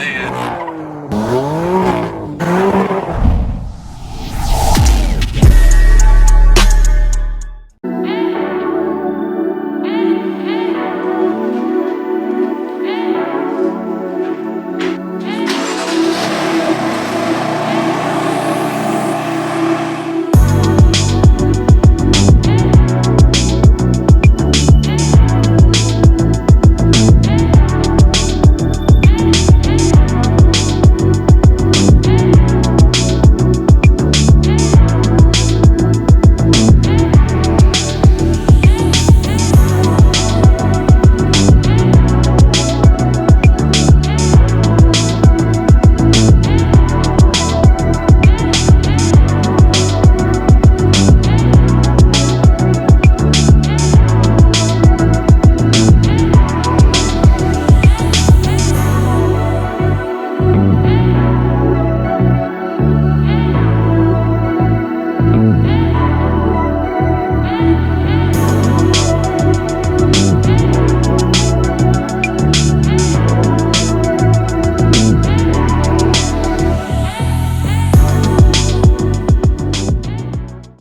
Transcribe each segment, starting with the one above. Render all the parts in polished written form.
man.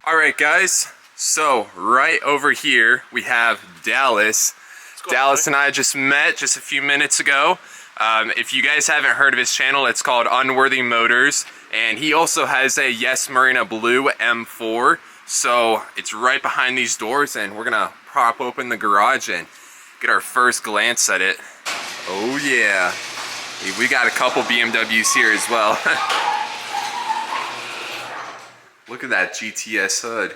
Alright guys, so right over here we have Dallas. Dallas and I just met just a few minutes ago. If you guys haven't heard of his channel, it's called Unworthy Motors, and he also has a Yes Marina Blue M4. So it's right behind these doors, and we're gonna prop open the garage and get our first glance at it. Oh yeah, we got a couple BMWs here as well. Look at that GTS hood.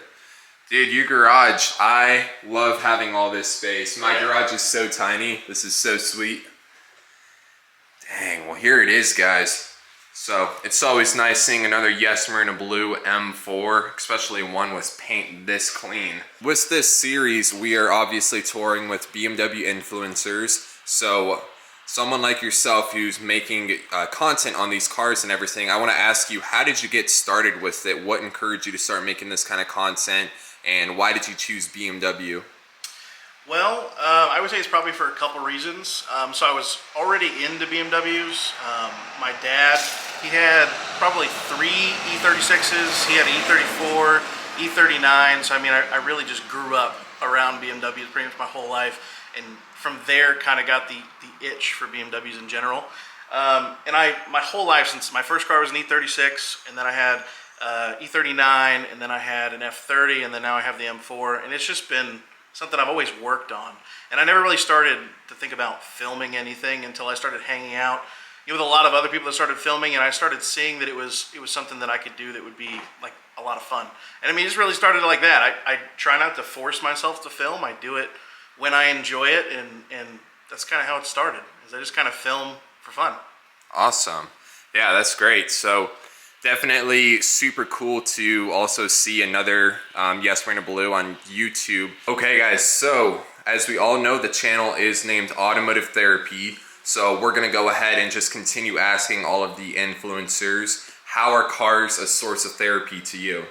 Dude, your garage, I love having all this space. My garage is so tiny. This is so sweet. Dang, well here it is, guys. So it's always nice seeing another Yes Marina Blue M4, especially one with paint this clean. With this series, we are obviously touring with BMW influencers. So someone like yourself who's making content on these cars and everything, I want to ask you, how did you get started with it? What encouraged you to start making this kind of content, and why did you choose BMW? Well, I would say it's probably for a couple reasons. So I was already into BMWs. My dad, he had probably 3 E36s. He had an E34, E39. So I mean, I really just grew up around BMWs pretty much my whole life, and from there kind of got the itch for BMWs in general. And my whole life, since my first car was an E36, and then I had E39, and then I had an F30, and then now I have the M4, and it's just been something I've always worked on. And I never really started to think about filming anything until I started hanging out with a lot of other people that started filming, and I started seeing that it was something that I could do that would be like a lot of fun. And I mean, it just really started like that. I try not to force myself to film. I do it when I enjoy it, and that's kind of how it started, is I just kind of film for fun. Awesome. Yeah, that's great. So definitely super cool to also see another Yes Marina Blue on YouTube. Okay guys, so as we all know, the channel is named Automotive Therapy. So we're gonna go ahead and just continue asking all of the influencers, how are cars a source of therapy to you?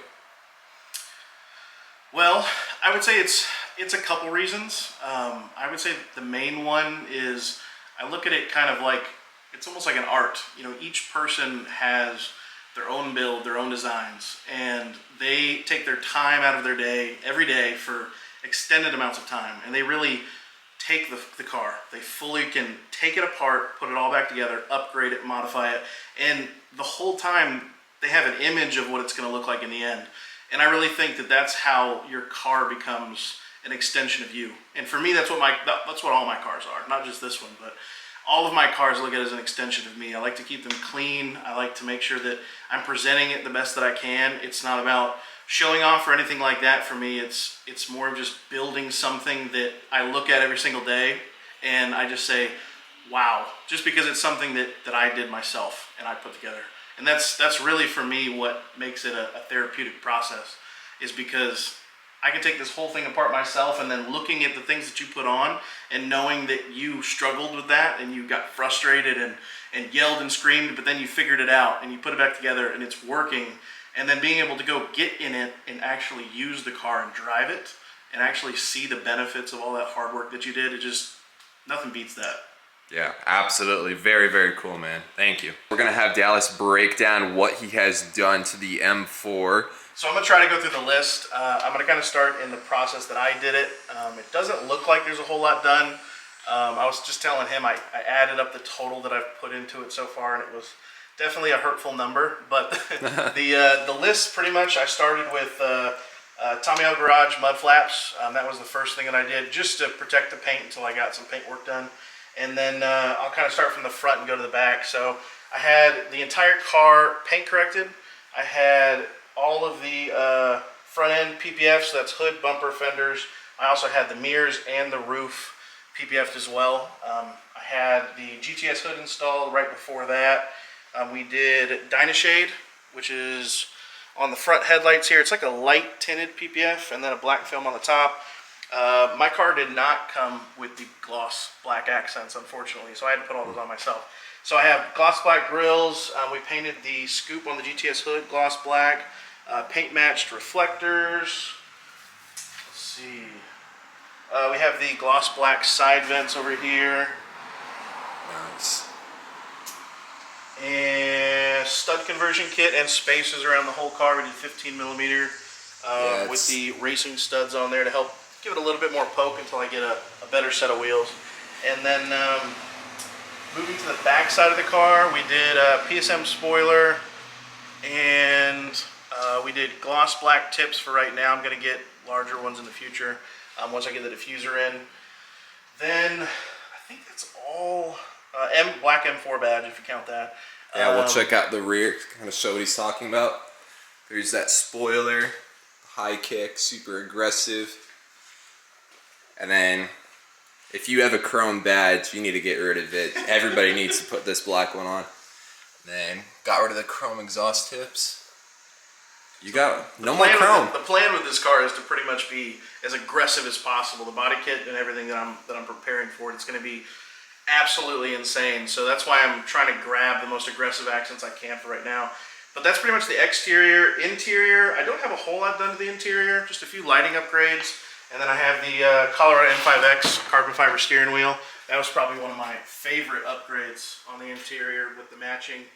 Well, I would say it's a couple reasons. I would say the main one is I look at it kind of like, it's almost like an art. You know, each person has their own build, their own designs, and they take their time out of their day, every day, for extended amounts of time, and they really take the car. They fully can take it apart, put it all back together, upgrade it, modify it, and the whole time they have an image of what it's going to look like in the end. And I really think that that's how your car becomes an extension of you. And for me, that's what all my cars are, not just this one, but all of my cars look at it as an extension of me. I like to keep them clean. I like to make sure that I'm presenting it the best that I can. It's not about showing off or anything like that for me. It's more of just building something that I look at every single day and I just say, wow, just because it's something that I did myself and I put together. And that's really for me what makes it a therapeutic process, is because I can take this whole thing apart myself, and then looking at the things that you put on and knowing that you struggled with that and you got frustrated and yelled and screamed, but then you figured it out and you put it back together and it's working, and then being able to go get in it and actually use the car and drive it and actually see the benefits of all that hard work that you did, it just, nothing beats that. Yeah, absolutely. Very, very cool, man. Thank you. We're gonna have Dallas break down what he has done to the M4. So I'm gonna try to go through the list. I'm gonna kind of start in the process that I did it. It doesn't look like there's a whole lot done. I was just telling him I added up the total that I've put into it so far, and it was definitely a hurtful number. But the list, pretty much, I started with Tommy L Garage mud flaps. That was the first thing that I did, just to protect the paint until I got some paint work done. And then I'll kind of start from the front and go to the back. So I had the entire car paint corrected. I had all of the front end PPFs, so that's hood, bumper, fenders. I also had the mirrors and the roof PPF'd as well. I had the GTS hood installed right before that. We did Dynashade, which is on the front headlights here. It's like a light tinted PPF and then a black film on the top. My car did not come with the gloss black accents, unfortunately, so I had to put all those on myself. So I have gloss black grills. We painted the scoop on the GTS hood gloss black, paint matched reflectors. Let's see. We have the gloss black side vents over here. Nice. And stud conversion kit and spacers around the whole car. We did 15 millimeter with the racing studs on there to help give it a little bit more poke until I get a better set of wheels. And then moving to the back side of the car, we did a PSM spoiler, and we did gloss black tips for right now. I'm going to get larger ones in the future once I get the diffuser in. Then I think that's all. Black M4 badge, if you count that. Yeah, we'll check out the rear, kind of show what he's talking about. There's that spoiler, high kick, super aggressive. And then, if you have a chrome badge, you need to get rid of it. Everybody needs to put this black one on. Then, got rid of the chrome exhaust tips. You got no more chrome. The plan with this car is to pretty much be as aggressive as possible. The body kit and everything that I'm preparing for it's going to be absolutely insane. So that's why I'm trying to grab the most aggressive accents I can for right now. But that's pretty much the exterior. Interior, I don't have a whole lot done to the interior. Just a few lighting upgrades. And then I have the Colorado M5X carbon fiber steering wheel. That was probably one of my favorite upgrades on the interior with the matching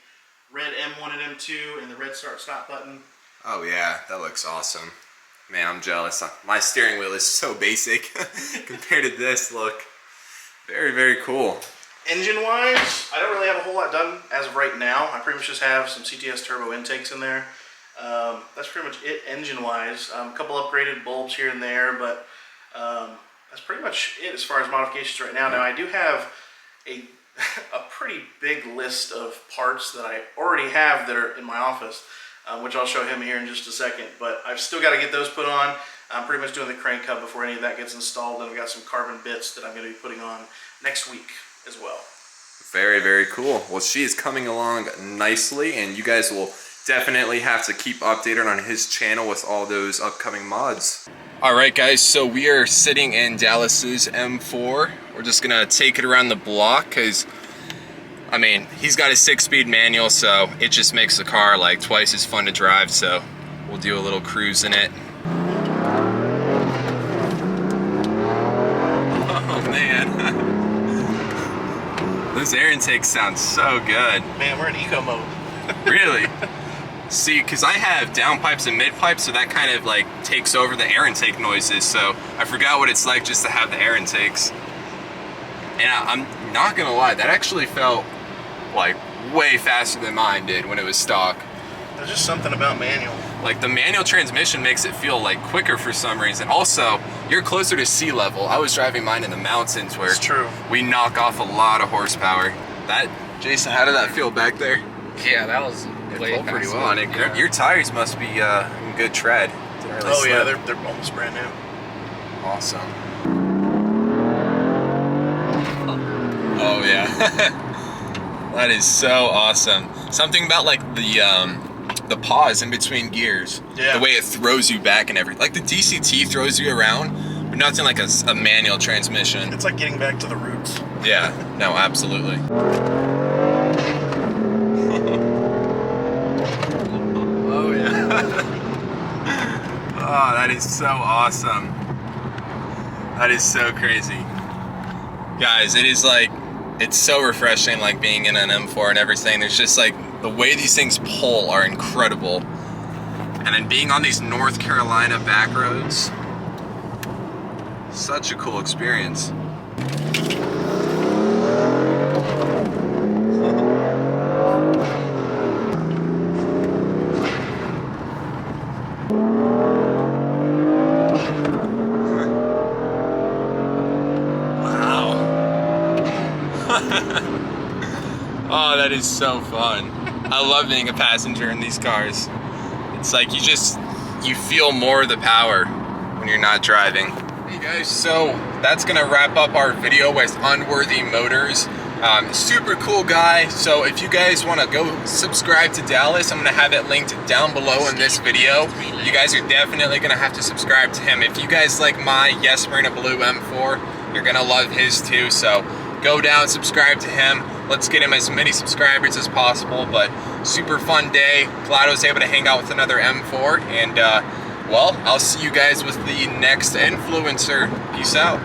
red M1 and M2 and the red start stop button. Oh yeah, that looks awesome. Man, I'm jealous. My steering wheel is so basic compared to this look. Very, very cool. Engine-wise, I don't really have a whole lot done as of right now. I pretty much just have some CTS turbo intakes in there. That's pretty much it engine-wise. A couple upgraded bulbs here and there, but that's pretty much it as far as modifications right now. Now, I do have a pretty big list of parts that I already have that are in my office, which I'll show him here in just a second. But I've still got to get those put on. I'm pretty much doing the crank hub before any of that gets installed, and I've got some carbon bits that I'm going to be putting on next week as well. Very, very cool. Well, she is coming along nicely, and you guys will definitely have to keep updated on his channel with all those upcoming mods. All right, guys, so we are sitting in Dallas's M4. We're just gonna take it around the block because, I mean, he's got a 6-speed manual, so it just makes the car like twice as fun to drive. So we'll do a little cruise in it. Oh man, those air intakes sound so good. Man, we're in eco mode. Really? See, because I have downpipes and midpipes, so that kind of like takes over the air intake noises, so I forgot what it's like just to have the air intakes. And I'm not gonna lie, that actually felt like way faster than mine did when it was stock. There's just something about manual. Like the manual transmission makes it feel like quicker for some reason. Also, you're closer to sea level. I was driving mine in the mountains where it's true. We knock off a lot of horsepower. Jason, how did that feel back there? Yeah, that was way felt pretty well. And your tires must be in good tread. Really yeah, they're almost brand new. Awesome. Oh yeah. That is so awesome. Something about like the pause in between gears. Yeah. The way it throws you back and everything. Like the DCT throws you around, but nothing like a manual transmission. It's like getting back to the roots. Yeah, no, absolutely. Oh yeah. Oh, that is so awesome. That is so crazy. Guys, it is like It's so refreshing, like being in an M4 and everything. There's just like the way these things pull are incredible. And then being on these North Carolina back roads, such a cool experience. Oh, that is so fun. I love being a passenger in these cars. It's like you feel more of the power when you're not driving. Hey guys, so that's gonna wrap up our video with Unworthy Motors. Super cool guy. So if you guys wanna go subscribe to Dallas, I'm gonna have it linked down below in this video. You guys are definitely gonna have to subscribe to him. If you guys like my Yes Marina Blue M4, you're gonna love his too. So go down, subscribe to him. Let's get him as many subscribers as possible. But super fun day. Glad I was able to hang out with another M4. And well, I'll see you guys with the next influencer. Peace out.